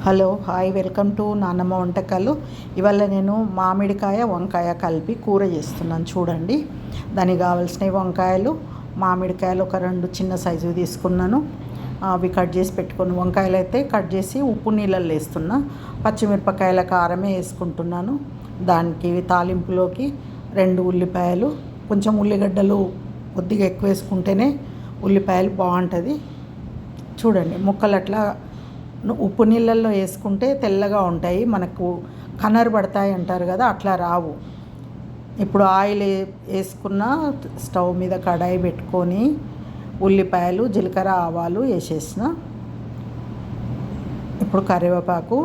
Hello hi welcome to నాన్నమ్మ వంటకాలు. ఇవాళ నేను మామిడికాయ వంకాయ కలిపి కూర చేస్తున్నాను. చూడండి, దానికి కావాల్సినవి వంకాయలు, మామిడికాయలు ఒక 2 చిన్న సైజు తీసుకున్నాను. అవి కట్ చేసి పెట్టుకుని, వంకాయలు అయితే కట్ చేసి ఉప్పు నీళ్ళల్లో వేస్తున్నా. పచ్చిమిరపకాయల కారమే వేసుకుంటున్నాను. దానికి తాలింపులోకి 2 ఉల్లిపాయలు, కొంచెం ఉల్లిగడ్డలు కొద్దిగా ఎక్కువ వేసుకుంటేనే ఉల్లిపాయలు బాగుంటుంది. చూడండి, ముక్కలు అట్లా ఉప్పు నీళ్ళల్లో వేసుకుంటే తెల్లగా ఉంటాయి, మనకు కనర్ పడతాయి అంటారు కదా, అట్లా రావు. ఇప్పుడు ఆయిల్ వేసుకున్న, స్టవ్ మీద కడాయి పెట్టుకొని ఉల్లిపాయలు, జీలకర్ర, ఆవాలు వేసేసిన. ఇప్పుడు కరివేపాకు,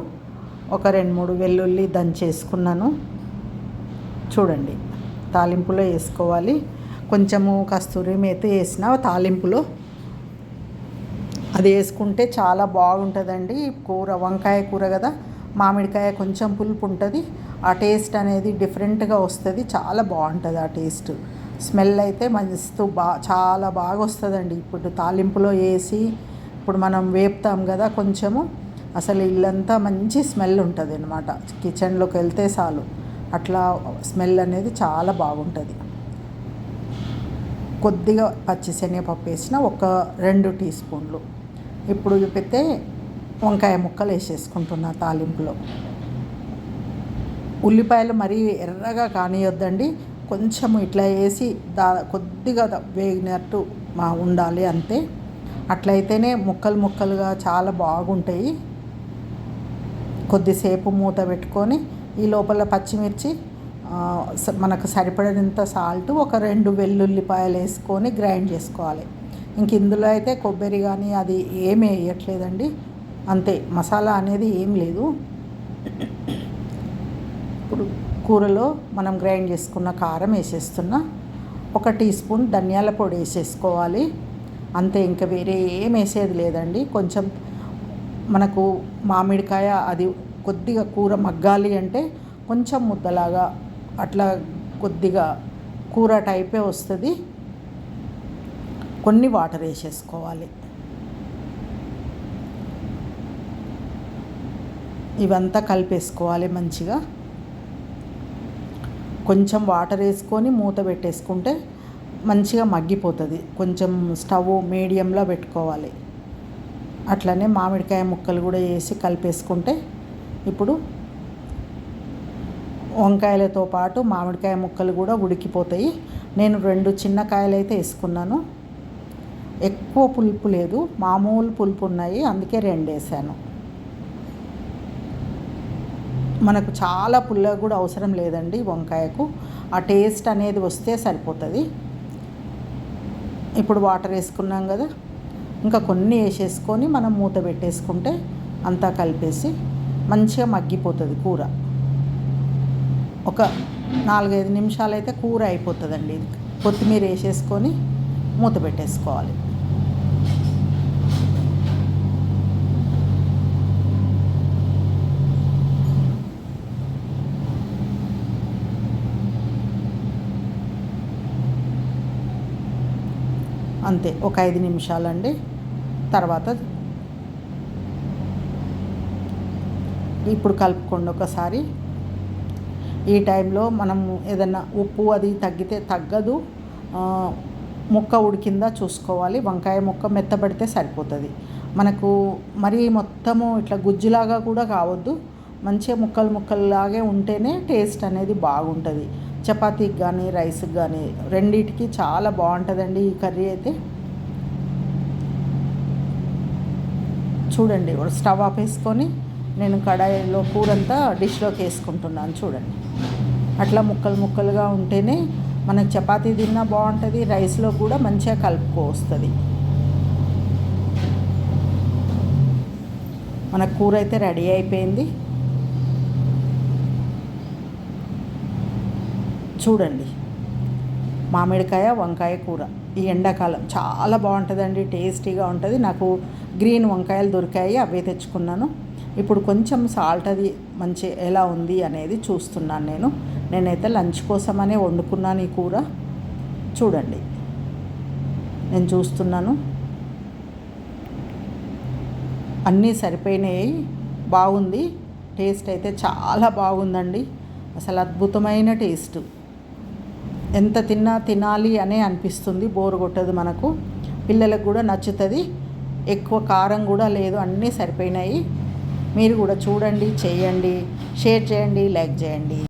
ఒక 2-3 వెల్లుల్లి దంచేసుకున్నాను. చూడండి, తాలింపులో వేసుకోవాలి. కొంచెము కస్తూరి మేతి వేసిన తాలింపులో, అది వేసుకుంటే చాలా బాగుంటుందండి కూర. వంకాయ కూర కదా, మామిడికాయ కొంచెం పులుపు ఉంటుంది, ఆ టేస్ట్ అనేది డిఫరెంట్గా వస్తుంది, చాలా బాగుంటుంది ఆ టేస్ట్. స్మెల్ అయితే మస్తు చాలా బాగా వస్తుందండి. ఇప్పుడు తాలింపులో వేసి ఇప్పుడు మనం వేపుతాం కదా, కొంచెము అసలు ఇల్లంతా మంచి స్మెల్ ఉంటుంది అన్నమాట. కిచెన్లోకి వెళ్తే చాలు అట్లా స్మెల్ అనేది చాలా బాగుంటుంది. కొద్దిగా పచ్చిశనగపప్పు వేసిన, ఒక 2 టీ స్పూన్లు. ఇప్పుడు చూపితే వంకాయ ముక్కలు వేసేసుకుంటున్నా తాలింపులో. ఉల్లిపాయలు మరీ ఎర్రగా కానియొద్దండి, కొంచెం ఇట్లా వేసి కొద్దిగా వేగినట్టు ఉండాలి అంతే. అట్లయితేనే ముక్కలు ముక్కలుగా చాలా బాగుంటాయి. కొద్దిసేపు మూత పెట్టుకొని, ఈ లోపల పచ్చిమిర్చి, మనకు సరిపడినంత సాల్ట్, ఒక 2 వెల్లుల్లిపాయలు వేసుకొని గ్రైండ్ చేసుకోవాలి. ఇంక ఇందులో అయితే కొబ్బరి కానీ అది ఏమీ వేయట్లేదండి, అంతే. మసాలా అనేది ఏం లేదు. ఇప్పుడు కూరలో మనం గ్రైండ్ చేసుకున్న కారం వేసేస్తున్నా. 1 టీ స్పూన్ ధనియాల పొడి వేసేసుకోవాలి అంతే. ఇంకా వేరే ఏం వేసేది లేదండి. కొంచెం మనకు మామిడికాయ అది కొద్దిగా కూర మగ్గాలి అంటే కొంచెం ముద్దలాగా అట్లా కొద్దిగా కూర టైపే వస్తుంది. కొన్ని వాటర్ వేసేసుకోవాలి. ఇవంతా కలిపేసుకోవాలి మంచిగా. కొంచెం వాటర్ వేసుకొని మూత పెట్టేసుకుంటే మంచిగా మగ్గిపోతుంది. కొంచెం స్టవ్ మీడియంలో పెట్టుకోవాలి. అట్లనే మామిడికాయ ముక్కలు కూడా వేసి కలిపేసుకుంటే ఇప్పుడు వంకాయలతో పాటు మామిడికాయ ముక్కలు కూడా ఉడికిపోతాయి. నేను 2 చిన్న కాయలు అయితే వేసుకున్నాను. ఎక్కువ పులుపు లేదు, మామూలు పులుపు ఉన్నాయి, అందుకే 2 వేసాను. మనకు చాలా పుల్ల కూడా అవసరం లేదండి వంకాయకు, ఆ టేస్ట్ అనేది వస్తే సరిపోతుంది. ఇప్పుడు వాటర్ వేసుకున్నాం కదా, ఇంకా కొన్ని వేసేసుకొని మనం మూత పెట్టేసుకుంటే అంతా కలిపేసి మంచిగా మగ్గిపోతుంది కూర. ఒక 4-5 నిమిషాలు అయితే కూర అయిపోతుందండి. కొత్తిమీర వేసేసుకొని మూత పెట్టేసుకోవాలి. అంతే, ఒక 5 నిమిషాలండి. తర్వాత ఇప్పుడు కలుపుకోండి ఒకసారి. ఈ టైంలో మనం ఏదన్నా ఉప్పు అది తగ్గితే తగ్గదు, ముక్క ఉడికిందా చూసుకోవాలి. వంకాయ ముక్క మెత్తబడితే సరిపోతుంది. మనకు మరీ మొత్తము ఇట్లా గుజ్జులాగా కూడా కావద్దు, మంచిగా ముక్కలు ముక్కల్లాగే ఉంటేనే టేస్ట్ అనేది బాగుంటుంది. చపాతీకి కానీ రైస్కి కానీ రెండిటికి చాలా బాగుంటుందండి ఈ కర్రీ అయితే. చూడండి, స్టవ్ ఆపేసుకొని నేను కడాయిలో కూరంతా డిష్లోకి వేసుకుంటున్నాను. చూడండి, అట్లా ముక్కలు ముక్కలుగా ఉంటేనే మనకు చపాతీ తిన్నా బాగుంటుంది, రైస్లో కూడా మంచిగా కలుపుకొస్తుంది. మన కూర అయితే రెడీ అయిపోయింది. చూడండి, మామిడికాయ వంకాయ కూర ఈ ఎండాకాలం చాలా బాగుంటుందండి, టేస్టీగా ఉంటుంది. నాకు గ్రీన్ వంకాయలు దొరికాయి, అవే తెచ్చుకున్నాను. ఇప్పుడు కొంచెం సాల్ట్ అది మంచి ఎలా ఉంది అనేది చూస్తున్నాను. నేనైతే లంచ్ కోసమనే వండుకున్నాను ఈ కూర. చూడండి, నేను చూస్తున్నాను. అన్నీ సరిపోయినాయి. బాగుంది. టేస్ట్ అయితే చాలా బాగుందండి. అసలు అద్భుతమైన టేస్ట్. ఎంత తిన్నా తినాలి అనే అనిపిస్తుంది. బోరు కొట్టదు మనకు. పిల్లలకు కూడా నచ్చుతుంది. ఎక్కువ కారం కూడా లేదు, అన్నీ సరిపోయినాయి. మీరు కూడా చూడండి, చేయండి, షేర్ చేయండి, లైక్ చేయండి.